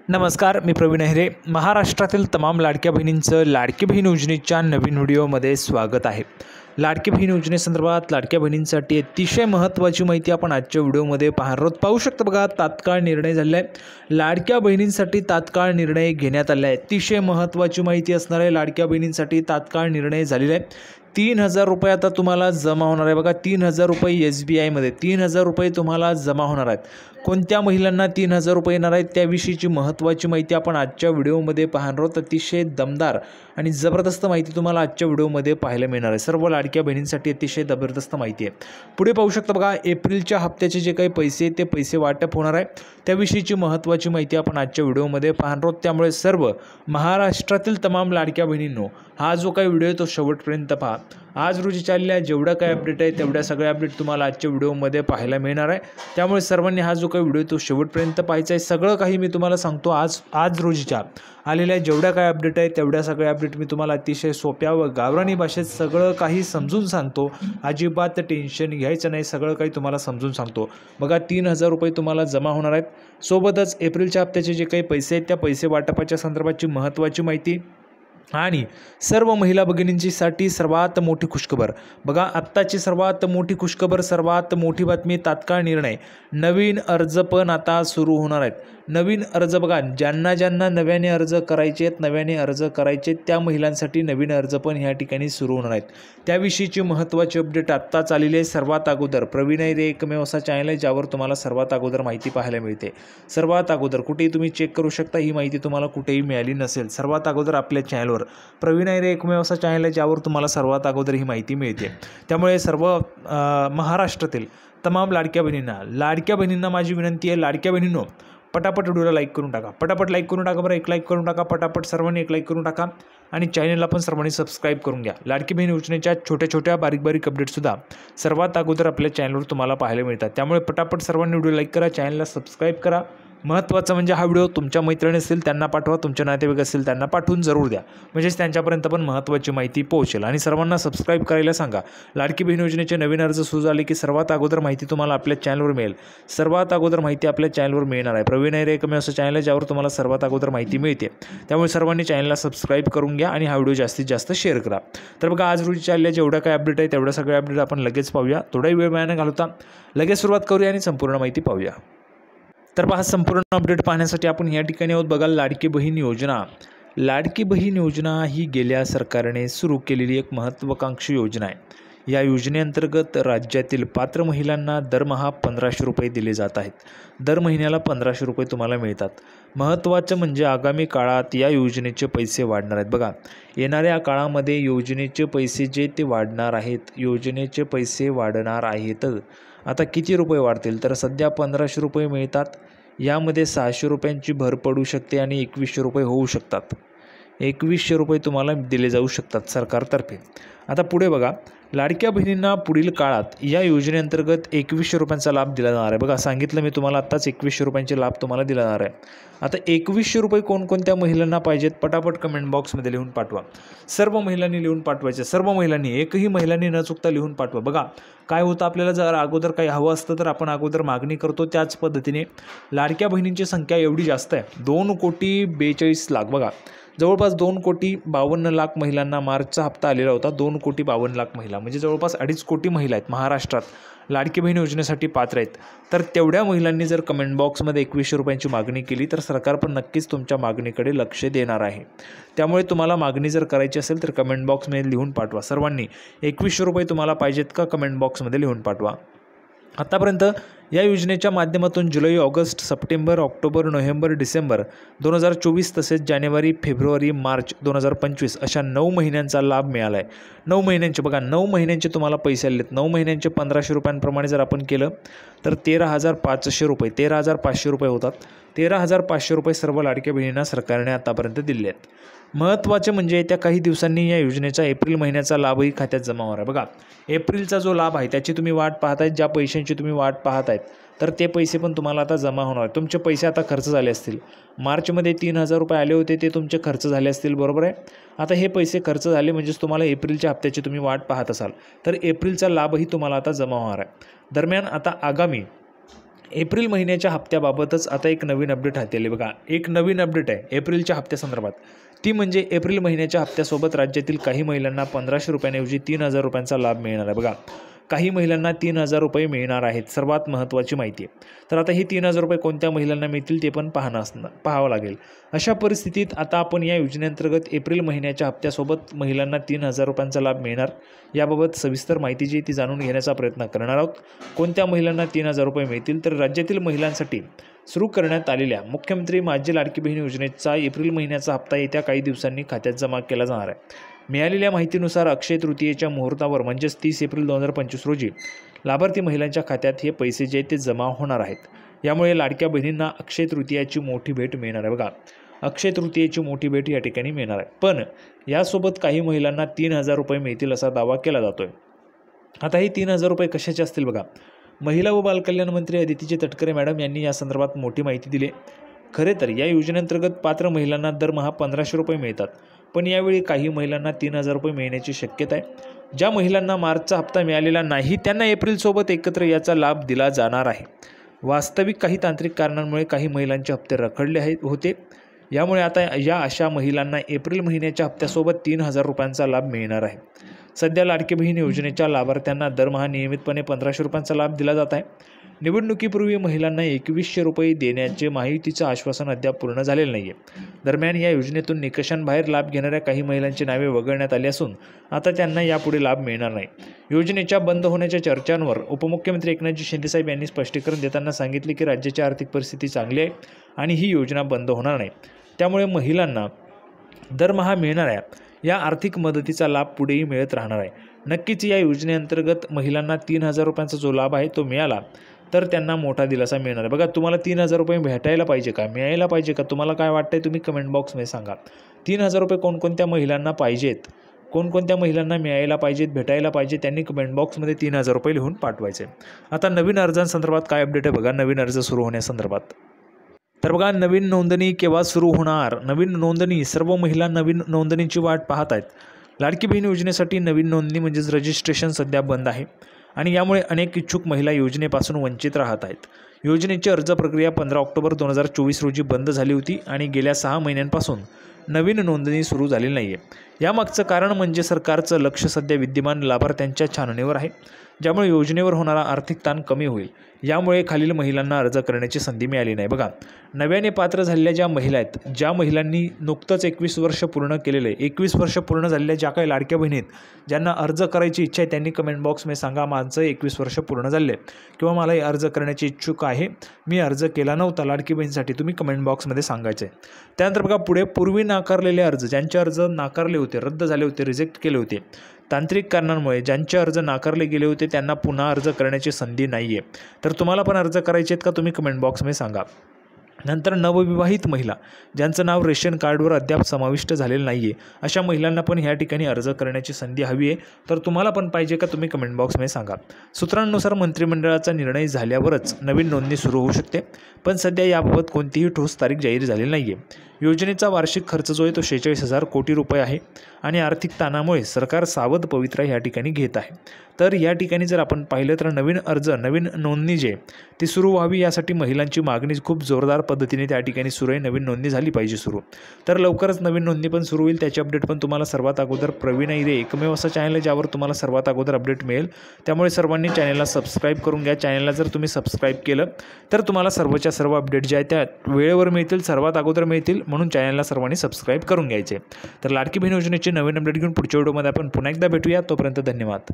नमस्कार, मी प्रवीण अहिरे. महाराष्ट्रातील तमाम लाडक्या बहिणींचं लाडकी बहीण योजनेच्या नवीन व्हिडिओमध्ये स्वागत आहे. लाडकी बहीण योजनेसंदर्भात लाडक्या बहिणींसाठी अतिशय महत्त्वाची माहिती आपण आजच्या व्हिडिओमध्ये पाहणार आहोत. पाहू शकता बघा, तात्काळ निर्णय झालेला आहे. लाडक्या बहिणींसाठी तात्काळ निर्णय घेण्यात आला आहे. अतिशय महत्त्वाची माहिती असणार आहे. लाडक्या बहिणींसाठी तात्काळ निर्णय झालेला आहे. 3,000 रुपये आता तुम्हाला जमा होणार आहे. बघा, 3,000 रुपये SBIमध्ये 3,000 रुपये तुम्हाला जमा होणार आहेत. कोणत्या महिलांना 3,000 रुपये येणार आहेत त्याविषयीची महत्त्वाची माहिती आपण आजच्या व्हिडिओमध्ये पाहणार आहोत. अतिशय दमदार आणि जबरदस्त माहिती तुम्हाला आजच्या व्हिडिओमध्ये पाहायला मिळणार आहे. सर्व लाडक्या बहिणींसाठी अतिशय जबरदस्त माहिती आहे. पुढे पाहू शकता बघा, एप्रिलच्या हप्त्याचे जे काही पैसे ते पैसे वाटप होणार आहे त्याविषयीची महत्त्वाची माहिती आपण आजच्या व्हिडिओमध्ये पाहणार आहोत. त्यामुळे सर्व महाराष्ट्रातील तमाम लाडक्या बहिणींनो, हा जो काही व्हिडिओ आहे तो शेवटपर्यंत पहा. आज रोजी चाललेल्या जेवढा काही अपडेट आहे तेवढ्या सगळ्या अपडेट तुम्हाला आजच्या व्हिडिओमध्ये पाहायला मिळणार आहे. त्यामुळे सर्वांनी हा जो काही व्हिडिओ तो शेवटपर्यंत पाहायचा आहे. सगळं काही मी तुम्हाला सांगतो. आज रोजीच्या आलेल्या जेवढ्या काही अपडेट आहे तेवढ्या सगळ्या अपडेट मी तुम्हाला अतिशय सोप्या व गावरानी भाषेत सगळं काही समजून सांगतो. अजिबात टेन्शन घ्यायचं नाही, सगळं काही तुम्हाला समजून सांगतो. बघा, 3,000 रुपये तुम्हाला जमा होणार आहेत. सोबतच एप्रिलच्या हप्त्याचे जे काही पैसे आहेत त्या पैसे वाटपाच्या संदर्भाची महत्त्वाची माहिती आणि सर्व महिला भगिनींसाठी सर्वात मोठी खुशखबर. बघा, आत्ताची सर्वात मोठी खुशखबर, सर्वात मोठी बातमी, तात्काळ निर्णय. नवीन अर्ज पण आता सुरू होणार आहेत. नवीन अर्ज बघा, ज्यांना नव्याने अर्ज करायचे आहेत त्या महिलांसाठी नवीन अर्ज पण ह्या ठिकाणी सुरू होणार आहेत. त्याविषयीची महत्त्वाची अपडेट आत्ताच आलेली आहे. सर्वात अगोदर प्रवीण अहिरे एकमेव असा चॅनल आहे ज्यावर तुम्हाला सर्वात अगोदर माहिती पाहायला मिळते. सर्वात अगोदर कुठेही तुम्ही चेक करू शकता, ही माहिती तुम्हाला कुठेही मिळाली नसेल. सर्वात अगोदर आपल्या चॅनलवर प्रवीण अहिरे एकमेव असा चॅनल आहे ज्यावर तुम्हाला सर्वात अगोदर ही माहिती मिळते. त्यामुळे सर्व महाराष्ट्रातील तमाम लाडक्या बहिणींना माझी विनंती आहे, लाडक्या बहिणींनो, पटापट व्हिडिओला लाईक करून टाका. पटापट लाईक करून टाका. बरं, एक लाईक करून टाका. पटापट सर्वांनी एक लाईक करून टाका आणि चॅनलला पण सर्वांनी सबस्क्राईब करून घ्या. लाडकी बहीण योजनेच्या छोट्या बारीक अपडेटसुद्धा सर्वात अगोदर आपल्या चॅनलवर तुम्हाला पाहायला मिळतात. त्यामुळे पटापट सर्वांनी व्हिडिओ लाईक करा, चॅनलला सबस्क्राईब करा. महत्त्वाचं म्हणजे हा व्हिडिओ तुमच्या मैत्रिणी असतील त्यांना पाठवा, तुमच्या नातेवाईक असतील त्यांना पाठवून जरूर द्या, म्हणजेच त्यांच्यापर्यंत पण महत्त्वाची माहिती पोहोचेल. आणि सर्वांना सबस्क्राईब करायला सांगा. लाडकी बहीण योजनेचे नवीन अर्ज सुरू झाले की सर्वात अगोदर माहिती तुम्हाला आपल्या चॅनलवर मिळेल. सर्वात अगोदर माहिती आपल्या चॅनलवर मिळणार आहे. प्रवीण अहिरे एकमेव असं चॅनल आहे ज्यावर तुम्हाला सर्वात अगोदर माहिती मिळते. त्यामुळे सर्वांनी चॅनलला सबस्क्राईब करून घ्या आणि हा व्हिडिओ जास्तीत जास्त शेअर करा. तर बघा, आज रोजी चालल्या जेवढ्या काही अपडेट आहे तेवढ्या सगळ्या अपडेट आपण लगेच पाहूया. थोडाही वेळ न घालवता लगेच सुरुवात करूया आणि संपूर्ण माहिती पाहूया. तर पहा, संपूर्ण अपडेट पाहण्यासाठी आपण या ठिकाणी आहोत. बघा, लाडकी बहीण योजना ही गेल्या सरकारने सुरू केलेली एक महत्त्वाकांक्षी योजना आहे. या योजनेअंतर्गत राज्यातील पात्र महिलांना दरमहा 1,500 रुपये दिले जात आहेत. दर महिन्याला 1,500 रुपये तुम्हाला मिळतात. महत्त्वाचं म्हणजे आगामी काळात या योजनेचे पैसे वाढणार आहेत. बघा, येणाऱ्या काळामध्ये योजनेचे पैसे जे ते वाढणार आहेत. आता किती रुपये वाढतील? तर सध्या 1,500 रुपये मिळतात. यामध्ये 600 रुपयांची भर पडू शकते आणि 2,100 रुपये होऊ शकतात. 2,100 रुपये तुम्हाला दिले जाऊ शकतात सरकारतर्फे. आता पुढे बघा, लाडक्या बहिणींना पुढील काळात या योजनेअंतर्गत 2,100 रुपयांचा लाभ दिला जाणार आहे. बघा, सांगितलं मी तुम्हाला आत्ताच 2,100 रुपयांचे लाभ तुम्हाला दिला जाणार आहे. आता 2,100 रुपये कोणकोणत्या महिलांना पाहिजेत? पटापट कमेंट बॉक्समध्ये लिहून पाठवा. सर्व महिलांनी लिहून पाठवायचे. सर्व महिलांनी, एकही महिलांनी न चुकता लिहून पाठवा. बघा, काय होतं, आपल्याला जर अगोदर काही हवं असतं तर आपण अगोदर मागणी करतो. त्याच पद्धतीने लाडक्या बहिणींची संख्या एवढी जास्त आहे, 2,42,00,000. बघा, जवळपास 2,52,00,000 महिलांना मार्चचा हप्ता आलेला होता. 2,52,00,000 महिला म्हणजे जवळपास 2.5 कोटी महिला आहेत महाराष्ट्रात लाडकी बहीण योजनेसाठी पात्र आहेत. तर तेवढ्या महिलांनी जर कमेंट बॉक्समध्ये 2,100 रुपयांची मागणी केली तर सरकार पण नक्कीच तुमच्या मागणीकडे लक्ष देणार आहे. त्यामुळे तुम्हाला मागणी जर करायची असेल तर कमेंट बॉक्समध्ये लिहून पाठवा. सर्वांनी 2,100 रुपये तुम्हाला पाहिजेत का? कमेंट बॉक्समध्ये लिहून पाठवा. आतापर्यंत या योजनेच्या माध्यमातून जुलै, ऑगस्ट, सप्टेंबर, ऑक्टोबर, नोव्हेंबर, डिसेंबर 2024 तसेच जानेवारी, फेब्रुवारी, मार्च 2025 अशा 9 महिन्यांचा लाभ मिळाला आहे. 9 महिन्यांचे बघा, 9 महिन्यांचे तुम्हाला पैसे आले आहेत. 9 महिन्यांचे 1,500 रुपयांप्रमाणे जर आपण केलं तर 13,500 रुपये 13,500 रुपये होतात. 13,500 रुपये सर्व लाडक्या बहिणींना सरकारने आतापर्यंत दिले आहेत. महत्त्वाचे म्हणजे येत्या काही दिवसांनी या योजनेचा एप्रिल महिन्याचा लाभही खात्यात जमा होणार आहे. बघा, एप्रिलचा जो लाभ आहे त्याची तुम्ही वाट पाहतायत, ज्या पैशांची तुम्ही वाट पाहतायत तर ते पैसे पण तुम्हाला आता जमा होणार आहेत. तुमचे पैसे आता खर्च झाले असतील. मार्चमध्ये 3,000 रुपये आले होते, ते तुमचे खर्च झाले असतील, बरोबर आहे. आता हे पैसे खर्च झाले म्हणजेच तुम्हाला एप्रिलच्या हप्त्याची तुम्ही वाट पाहत असाल तर एप्रिलचा लाभही तुम्हाला आता जमा होणार आहे. दरम्यान आता आगामी एप्रिल महिन्याच्या हप्त्याबाबतच आता एक नवीन अपडेट हाती आली बघा. एक नवीन अपडेट आहे एप्रिलच्या हप्त्यासंदर्भात. ती म्हणजे एप्रिल महिन्याच्या हप्त्यासोबत राज्यातील काही महिलांना 1500 रुपयांऐवजी 3000 रुपयांचा लाभ मिळणार आहे बघा. काही महिलांना 3000 रुपये मिळणार आहेत. सर्वात महत्त्वाची माहिती आहे. तर आता हे 3000 रुपये कोणत्या महिलांना मिळतील ते पण पाहावं लागेल. अशा परिस्थितीत आता आपण या योजनेअंतर्गत एप्रिल महिन्याच्या हप्त्यासोबत महिलांना 3000 रुपयांचा लाभ मिळणार याबाबत सविस्तर माहिती जी ती जाणून घेण्याचा प्रयत्न करणार आहोत. कोणत्या महिलांना 3000 रुपये मिळतील तर राज्यातील महिलांसाठी सुरू करण्यात आलेल्या मुख्यमंत्री माझी लाडकी बहीण योजनेचा एप्रिल महिन्याचा हप्ता येत्या काही दिवसांनी खात्यात जमा केला जाणार आहे. मिळालेल्या माहितीनुसार अक्षय तृतीयेच्या मुहूर्तावर म्हणजेच 30 एप्रिल 2025 रोजी लाभार्थी महिलांच्या खात्यात हे पैसे जे ते जमा होणार आहेत. यामुळे लाडक्या बहिणींना अक्षय तृतीयाची मोठी भेट मिळणार आहे बघा. अक्षय तृतीयेची मोठी भेट या ठिकाणी मिळणार आहे. पण यासोबत काही महिलांना 3000 रुपये मिळतील असा दावा केला जातोय. आता ही 3000 रुपये कशाचे असतील बघा. महिला व बालकल्याण मंत्री अदिती तटकरे मॅडम यांनी या संदर्भात मोठी माहिती दिली. खरे तर या योजनेअंतर्गत पात्र महिलांना दरमहा 1500 रुपये मिळतात. पण यावेळी काही महिलांना 3000 रुपये मिळण्याची शक्यता आहे. ज्या महिलांना मार्चचा हप्ता मिळालेला नाही त्यांना एप्रिलसोबत एकत्र याचा लाभ दिला जाणार आहे. वास्तविक काही तांत्रिक कारणांमुळे काही महिलांचे हप्ते रखडले होते. यामुळे आता या अशा महिलांना एप्रिल महिन्याच्या हप्त्यासोबत 3000 रुपयांचा लाभ मिळणार आहे. सध्या लाडकी बहीण योजनेच्या लाभार्थ्यांना दरमहा नियमितपणे 1500 रुपयांचा लाभ दिला जात आहे. निवडणुकीपूर्वी महिलांना 2100 रुपये देण्याचे माहितीचं आश्वासन अद्याप पूर्ण झालेलं नाही आहे. दरम्यान या योजनेतून निकषांबाहेर लाभ घेणाऱ्या काही महिलांची नावे वगळण्यात आली असून आता त्यांना यापुढे लाभ मिळणार नाही. योजनेच्या बंद होण्याच्या चर्चांवर उपमुख्यमंत्री एकनाथजी शिंदेसाहेब यांनी स्पष्टीकरण देताना सांगितले की राज्याची आर्थिक परिस्थिती चांगली आहे आणि ही योजना बंद होणार नाही. त्यामुळे महिलांना दरमहा मिळणाऱ्या या आर्थिक मदतीचा लाभ पुढेही मिळत राहणार आहे. नक्कीच या योजनेअंतर्गत महिलांना 3000 रुपयांचा जो लाभ आहे तो मिळाला तर त्यांना मोठा दिलासा मिळणार आहे बघा. तुम्हाला 3000 रुपये भेटायला पाहिजे का, मिळायला पाहिजे का, तुम्हाला काय वाटतंय तुम्ही कमेंट बॉक्समध्ये सांगा. 3000 रुपये कोणकोणत्या महिलांना पाहिजेत, कोणकोणत्या महिलांना मिळायला पाहिजेत, भेटायला पाहिजे त्यांनी कमेंट बॉक्समध्ये 3000 रुपये लिहून पाठवायचे. आता नवीन अर्जांसंदर्भात काय अपडेट आहे बघा. नवीन अर्ज सुरू होण्यासंदर्भात तर बघा नवीन नोंदणी केव्हा सुरू होणार. नवीन नोंदणी सर्व महिला नवीन नोंदणीची वाट पाहत आहेत. लाडकी बहीण योजनेसाठी नवीन नोंदणी म्हणजेच रजिस्ट्रेशन सध्या बंद आहे आणि यामुळे अनेक इच्छुक महिला योजनेपासून वंचित राहत आहेत. योजनेची अर्ज प्रक्रिया 15 ऑक्टोबर 2024 रोजी बंद झाली होती आणि गेल्या 6 महिन्यांपासून नवीन नोंदणी सुरू झालेली नाही आहे. यामागचं कारण म्हणजे सरकारचं लक्ष सध्या विद्यमान लाभार्थ्यांच्या छाननीवर आहे, ज्यामुळे योजनेवर होणारा आर्थिक ताण कमी होईल. यामुळे खालील महिलांना अर्ज करण्याची संधी मिळाली नाही बघा. नव्याने पात्र झालेल्या ज्या महिला आहेत, ज्या महिलांनी नुकतंच 21 वर्ष पूर्ण केलेलं आहे, 21 वर्ष पूर्ण झालेल्या ज्या काही लाडक्या बहिणी आहेत ज्यांना अर्ज करायची इच्छा आहे त्यांनी कमेंट बॉक्समध्ये सांगा माझं 21 वर्ष पूर्ण झाले किंवा मला अर्ज करण्याची इच्छुक आहे, मी अर्ज केला नव्हता लाडकी बहीणसाठी, तुम्ही कमेंट बॉक्समध्ये सांगायचं आहे. त्यानंतर बघा पुढे पूर्वी नाकारलेले अर्ज, ज्यांचे अर्ज नाकारले होते, रद्द झाले होते, रिजेक्ट केले होते तांत्रिक कारणांमुळे, ज्यांचे अर्ज नाकारले गेले होते त्यांना पुन्हा अर्ज करण्याची संधी नाही आहे. तर तुम्हाला पण अर्ज करायचे आहेत का, तुम्ही कमेंट बॉक्समध्ये सांगा. नंतर नवविवाहित महिला ज्यांचं नाव रेशन कार्डवर अद्याप समाविष्ट झालेलं नाही आहे अशा महिलांना पण ह्या ठिकाणी अर्ज करण्याची संधी हवी आहे. तर तुम्हाला पण पाहिजे का, तुम्ही कमेंट बॉक्समध्ये सांगा. सूत्रांनुसार मंत्रिमंडळाचा निर्णय झाल्यावरच नवीन नोंदणी सुरू होऊ शकते, पण सध्या याबाबत कोणतीही ठोस तारीख जाहीर झालेली नाही आहे. योजनेचा वार्षिक खर्च जो आहे तो 46,000 कोटी रुपये आहे आणि आर्थिक ताणामुळे सरकार सावध पवित्रा या ठिकाणी घेत आहे. तर या ठिकाणी जर आपण पाहिलं तर नवीन नोंदणी जे ती सुरू व्हावी यासाठी महिलांची मागणी खूप जोरदार पद्धतीने त्या ठिकाणी सुरू आहे. नवीन नोंदणी झाली पाहिजे सुरू. तर लवकरच नवीन नोंदणी पण सुरू होईल, त्याची अपडेट पण तुम्हाला सर्वात अगोदर प्रवीण ऐरे एकमेव असा चॅनल आहे ज्यावर तुम्हाला सर्वात अगोदर अपडेट मिळेल. त्यामुळे सर्वांनी चॅनलला सबस्क्राईब करून घ्या. चॅनलला जर तुम्ही सबस्क्राईब केलं तर तुम्हाला सर्वच्या सर्व अपडेट जे आहेत त्या वेळेवर मिळतील, सर्वात अगोदर मिळतील, म्हणून चॅनलला सर्वांनी सबस्क्राईब करून घ्यायचे. तर लाडकी बहीण योजनेचे नवीन अपडेट घेऊन पुढच्या व्हिडिओमध्ये आपण पुन्हा एकदा भेटूया. तोपर्यंत धन्यवाद.